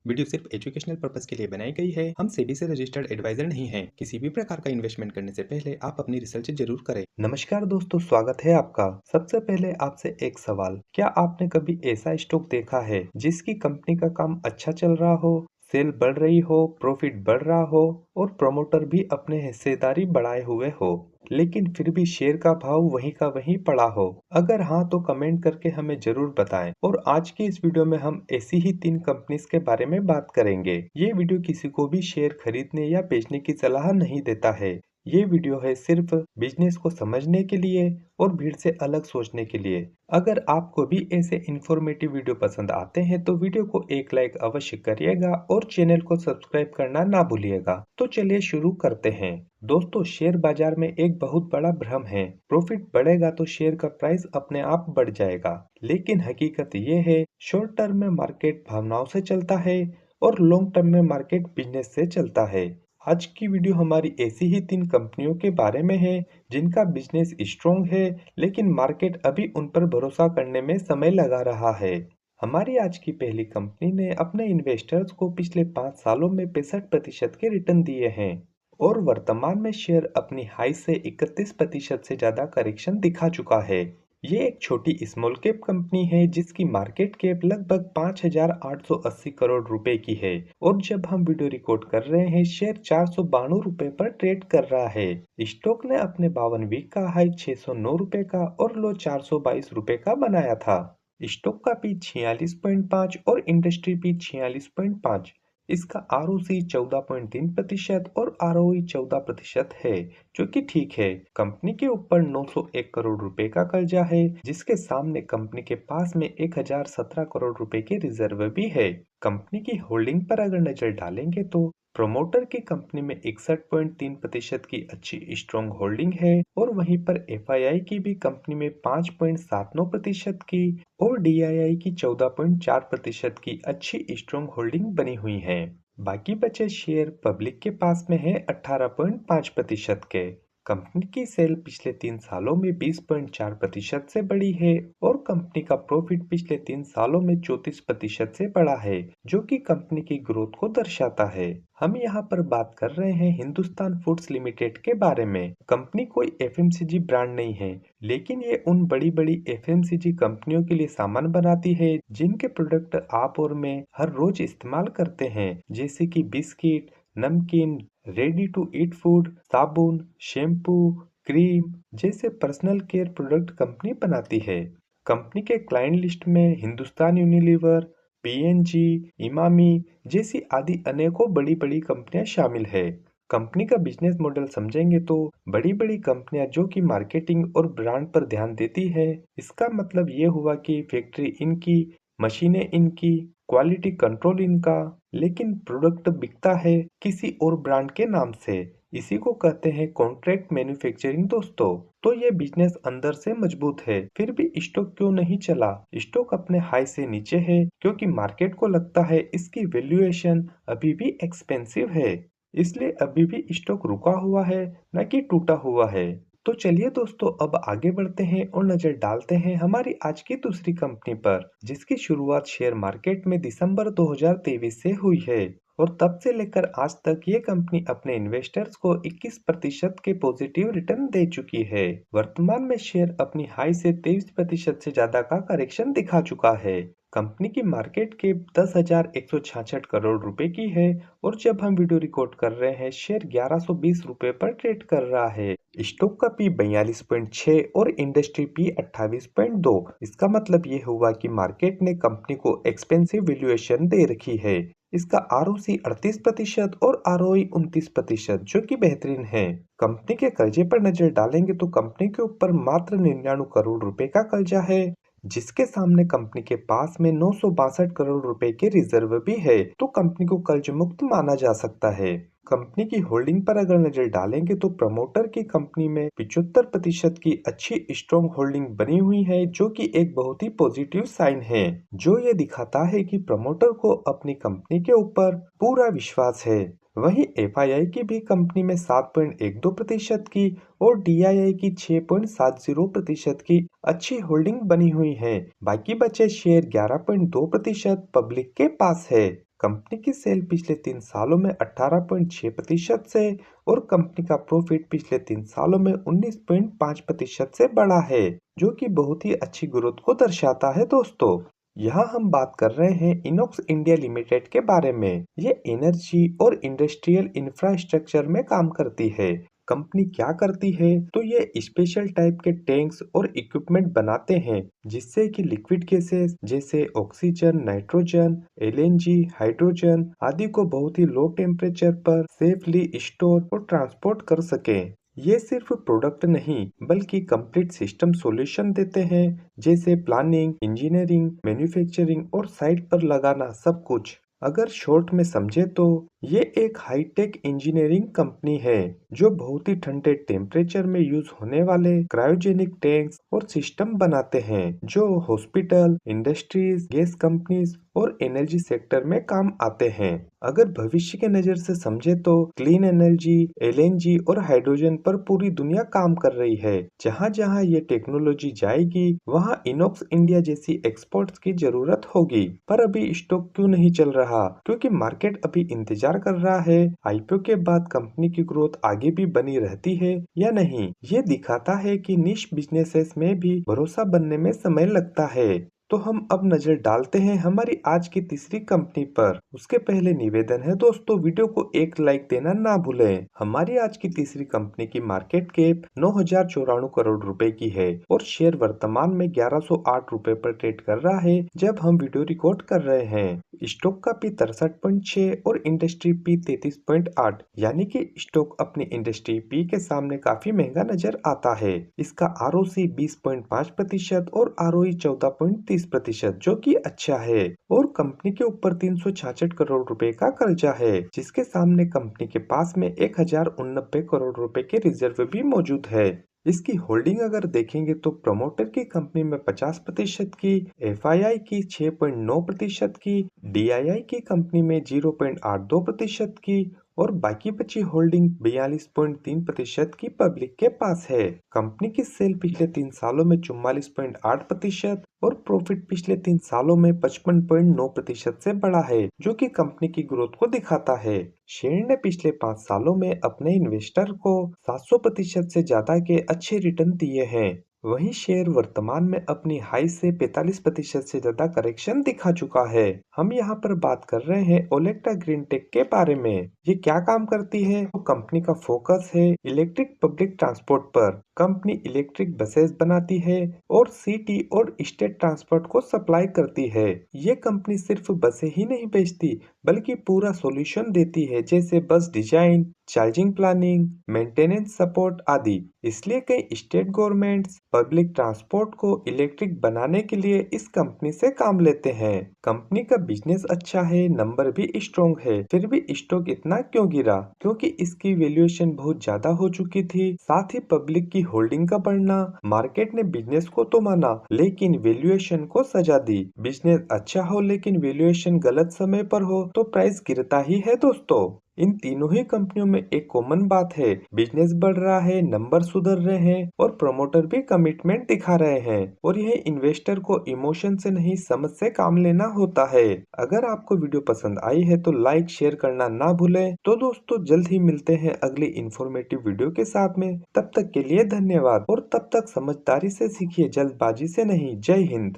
Video सिर्फ educational purpose के लिए बनाई गई है। हम सेबी से रजिस्टर्ड एडवाइजर नहीं हैं। किसी भी प्रकार का इन्वेस्टमेंट करने से पहले आप अपनी रिसर्च जरूर करें। नमस्कार दोस्तों, स्वागत है आपका। सबसे पहले आपसे एक सवाल, क्या आपने कभी ऐसा स्टॉक देखा है जिसकी कंपनी का काम अच्छा चल रहा हो, सेल बढ़ रही हो, प्रॉफिट बढ़ रहा हो और प्रमोटर भी अपने हिस्सेदारी बढ़ाए हुए हो, लेकिन फिर भी शेयर का भाव वहीं का वहीं पड़ा हो? अगर हाँ तो कमेंट करके हमें जरूर बताएं। और आज की इस वीडियो में हम ऐसी ही 3 कंपनीज के बारे में बात करेंगे। ये वीडियो किसी को भी शेयर खरीदने या बेचने की सलाह नहीं देता है। ये वीडियो है सिर्फ बिजनेस को समझने के लिए और भीड़ से अलग सोचने के लिए। अगर आपको भी ऐसे इंफॉर्मेटिव वीडियो पसंद आते हैं तो वीडियो को एक लाइक अवश्य करिएगा और चैनल को सब्सक्राइब करना ना भूलिएगा। तो चलिए शुरू करते हैं। दोस्तों, शेयर बाजार में एक बहुत बड़ा भ्रम है, प्रॉफिट बढ़ेगा तो शेयर का प्राइस अपने आप बढ़ जाएगा। लेकिन हकीकत ये है, शॉर्ट टर्म में मार्केट भावनाओं से चलता है और लॉन्ग टर्म में मार्केट बिजनेस से चलता है। आज की वीडियो हमारी ऐसी ही 3 कंपनियों के बारे में है जिनका बिजनेस स्ट्रॉन्ग है, लेकिन मार्केट अभी उन पर भरोसा करने में समय लगा रहा है। हमारी आज की पहली कंपनी ने अपने इन्वेस्टर्स को पिछले 5 सालों में 65% के रिटर्न दिए हैं और वर्तमान में शेयर अपनी हाई से 31% से ज्यादा करेक्शन दिखा चुका है। ये एक छोटी स्मॉल कैप कंपनी है जिसकी मार्केट कैप लगभग 5,880 करोड़ रुपए की है और जब हम वीडियो रिकॉर्ड कर रहे हैं शेयर 492 रुपए पर ट्रेड कर रहा है। स्टॉक ने अपने 52 वीक का हाई 609 रुपए का और लो 422 रुपए का बनाया था। स्टॉक का पी 46.5 और इंडस्ट्री पी 46.5। इसका आरओसी 14.3% और आरओई 14% है, जो कि ठीक है। कंपनी के ऊपर 901 करोड़ रुपए का कर्जा है, जिसके सामने कंपनी के पास में 1017 करोड़ रुपए के रिजर्व भी है। कंपनी की होल्डिंग पर अगर नजर डालेंगे तो प्रोमोटर की कंपनी में 61.3% की अच्छी स्ट्रॉन्ग होल्डिंग है और वहीं पर एफआईआई की भी कंपनी में 5.79% की और डीआईआई की 14.4% की अच्छी स्ट्रॉन्ग होल्डिंग बनी हुई है। बाकी बचे शेयर पब्लिक के पास में है 18.5% के। कंपनी की सेल पिछले 3 सालों में 20.4% से बढ़ी है और कंपनी का प्रॉफिट पिछले 3 सालों में 34% से बढ़ा है, जो कि कंपनी की ग्रोथ को दर्शाता है। हम यहाँ पर बात कर रहे हैं हिंदुस्तान फूड्स लिमिटेड के बारे में। कंपनी कोई एफएमसीजी ब्रांड नहीं है, लेकिन ये उन बड़ी बड़ी एफएमसीजी कंपनियों के लिए सामान बनाती है जिनके प्रोडक्ट आप और मैं हर रोज इस्तेमाल करते हैं, जैसे कि बिस्किट, नमकीन, रेडी टू ईट फूड, साबुन, शैम्पू, क्रीम जैसे पर्सनल केयर प्रोडक्ट कंपनी बनाती है। कंपनी के क्लाइंट लिस्ट में हिंदुस्तान यूनिलीवर, पीएनजी, इमामी जैसी आदि अनेकों बड़ी बड़ी कंपनियां शामिल है। कंपनी का बिजनेस मॉडल समझेंगे तो बड़ी बड़ी कंपनियां जो कि मार्केटिंग और ब्रांड पर ध्यान देती है, इसका मतलब ये हुआ कि फैक्ट्री इनकी, मशीनें इनकी, क्वालिटी कंट्रोल इनका, लेकिन प्रोडक्ट बिकता है किसी और ब्रांड के नाम से। इसी को कहते हैं कॉन्ट्रैक्ट मैन्युफैक्चरिंग दोस्तों। तो ये बिजनेस अंदर से मजबूत है, फिर भी स्टॉक क्यों नहीं चला? स्टॉक अपने हाई से नीचे है क्योंकि मार्केट को लगता है इसकी वैल्यूएशन अभी भी एक्सपेंसिव है, इसलिए अभी भी स्टॉक रुका हुआ है, न कि टूटा हुआ है। तो चलिए दोस्तों, अब आगे बढ़ते हैं और नजर डालते हैं हमारी आज की दूसरी कंपनी पर, जिसकी शुरुआत शेयर मार्केट में दिसंबर 2023 से हुई है और तब से लेकर आज तक ये कंपनी अपने इन्वेस्टर्स को 21% के पॉजिटिव रिटर्न दे चुकी है। वर्तमान में शेयर अपनी हाई से 23% से ज्यादा का करेक्शन दिखा चुका है। कंपनी की मार्केट कैप 10,166 करोड़ रुपए की है और जब हम वीडियो रिकॉर्ड कर रहे हैं शेयर 1120 रुपए पर ट्रेड कर रहा है। स्टॉक का पी 42.6 और इंडस्ट्री पी 28.2। इसका मतलब ये हुआ कि मार्केट ने कंपनी को एक्सपेंसिव वैल्यूएशन दे रखी है। इसका आरओसी 38% और आरओई 29%, जो कि बेहतरीन है। कंपनी के कर्जे पर नजर डालेंगे तो कंपनी के ऊपर मात्र 99 करोड़ रुपए का कर्जा है, जिसके सामने कंपनी के पास में 962 करोड़ रुपए के रिजर्व भी है, तो कंपनी को कर्ज मुक्त माना जा सकता है। कंपनी की होल्डिंग पर अगर नजर डालेंगे तो प्रमोटर की कंपनी में 75% की अच्छी स्ट्रॉन्ग होल्डिंग बनी हुई है, जो कि एक बहुत ही पॉजिटिव साइन है, जो ये दिखाता है कि प्रमोटर को अपनी कंपनी के ऊपर पूरा विश्वास है। वहीं एफआईआई की भी कंपनी में 7.12% की और डीआईआई की 6.70% की अच्छी होल्डिंग बनी हुई है। बाकी बचे शेयर 11.2% पब्लिक के पास है। कंपनी की सेल पिछले 3 सालों में 18.6% से और कंपनी का प्रॉफिट पिछले 3 सालों में 19.5% से बढ़ा है, जो कि बहुत ही अच्छी ग्रोथ को दर्शाता है दोस्तों। यहाँ हम बात कर रहे हैं इनॉक्स इंडिया लिमिटेड के बारे में। ये एनर्जी और इंडस्ट्रियल इंफ्रास्ट्रक्चर में काम करती है। कंपनी क्या करती है, तो ये स्पेशल टाइप के टैंक्स और इक्विपमेंट बनाते हैं जिससे कि लिक्विड गैसेस जैसे ऑक्सीजन, नाइट्रोजन, एलएनजी, हाइड्रोजन आदि को बहुत ही लो टेम्परेचर पर सेफली स्टोर और ट्रांसपोर्ट कर सकें। ये सिर्फ प्रोडक्ट नहीं बल्कि कंप्लीट सिस्टम सॉल्यूशन देते हैं, जैसे प्लानिंग, इंजीनियरिंग, मैन्युफैक्चरिंग और साइट पर लगाना सब कुछ। अगर शॉर्ट में समझे तो ये एक हाईटेक इंजीनियरिंग कंपनी है जो बहुत ही ठंडे टेम्परेचर में यूज होने वाले क्रायोजेनिक टैंक्स और सिस्टम बनाते हैं जो हॉस्पिटल, इंडस्ट्रीज, गैस कंपनीज और एनर्जी सेक्टर में काम आते हैं। अगर भविष्य के नजर से समझे तो क्लीन एनर्जी, एलएनजी और हाइड्रोजन पर पूरी दुनिया काम कर रही है। जहां जहां ये टेक्नोलॉजी जाएगी वहां इनॉक्स इंडिया जैसी एक्सपर्ट्स की जरूरत होगी। पर अभी स्टॉक क्यों नहीं चल रहा? क्योंकि मार्केट अभी इंतजार कर रहा है आईपीओ के बाद कंपनी की ग्रोथ आगे भी बनी रहती है या नहीं। ये दिखाता है कि निश बिजनेसेस में भी भरोसा बनने में समय लगता है। तो हम अब नजर डालते हैं हमारी आज की तीसरी कंपनी पर। उसके पहले निवेदन है दोस्तों, वीडियो को एक लाइक देना ना भूलें। हमारी आज की तीसरी कंपनी की मार्केट कैप 9,094 करोड़ रुपए की है और शेयर वर्तमान में 1108 रुपए पर ट्रेड कर रहा है जब हम वीडियो रिकॉर्ड कर रहे हैं। स्टॉक का पी 63.6 और इंडस्ट्री पी 33.8, यानी कि स्टॉक अपनी इंडस्ट्री पी के सामने काफी महंगा नजर आता है। इसका आरओसी 20.5% और आरओई 14.30%, जो कि अच्छा है। और कंपनी के ऊपर 366 करोड़ रुपए का कर्जा है, जिसके सामने कंपनी के पास में 1089 करोड़ रुपए के रिजर्व भी मौजूद है। इसकी होल्डिंग अगर देखेंगे तो प्रमोटर की कंपनी में 50% की, एफआईआई की 6.9% की, डीआईआई की कंपनी में 0.82% की और बाकी बची होल्डिंग 42.3% की पब्लिक के पास है। कंपनी की सेल पिछले 3 सालों में 44.8% और प्रॉफिट पिछले 3 सालों में 55.9% से बढ़ा है, जो कि कंपनी की ग्रोथ को दिखाता है। शेयर ने पिछले 5 सालों में अपने इन्वेस्टर को 700% से ज्यादा के अच्छे रिटर्न दिए हैं। वहीं शेयर वर्तमान में अपनी हाई से 45% से ज्यादा करेक्शन दिखा चुका है। हम यहाँ पर बात कर रहे हैं ओलेक्ट्रा ग्रीन टेक के बारे में। ये क्या काम करती है? तो कंपनी का फोकस है इलेक्ट्रिक पब्लिक ट्रांसपोर्ट पर। कंपनी इलेक्ट्रिक बसेस बनाती है और सिटी और स्टेट ट्रांसपोर्ट को सप्लाई करती है। ये कंपनी सिर्फ बसें ही नहीं बेचती बल्कि पूरा सॉल्यूशन देती है, जैसे बस design, charging planning, maintenance support आदि। इसलिए कई स्टेट गवर्नमेंट्स पब्लिक ट्रांसपोर्ट को इलेक्ट्रिक बनाने के लिए इस कंपनी से काम लेते हैं। कंपनी का बिजनेस अच्छा है, नंबर भी स्ट्रॉन्ग है, फिर भी स्टॉक इतना क्यों गिरा? क्योंकि इसकी वैल्यूएशन बहुत ज्यादा हो चुकी थी। साथ ही पब्लिक की होल्डिंग का बढ़ना, मार्केट ने बिजनेस को तो माना लेकिन वैल्यूएशन को सजा दी। बिजनेस अच्छा हो लेकिन वैल्यूएशन गलत समय पर हो तो प्राइस गिरता ही है दोस्तों। इन तीनों ही कंपनियों में एक कॉमन बात है, बिजनेस बढ़ रहा है, नंबर सुधर रहे हैं और प्रमोटर भी कमिटमेंट दिखा रहे हैं। और यह इन्वेस्टर को इमोशन से नहीं समझ से काम लेना होता है। अगर आपको वीडियो पसंद आई है तो लाइक शेयर करना ना भूलें। तो दोस्तों जल्द ही मिलते हैं अगली इंफॉर्मेटिव वीडियो के साथ में। तब तक के लिए धन्यवाद और तब तक समझदारी से सीखिए, जल्दबाजी से नहीं। जय हिंद।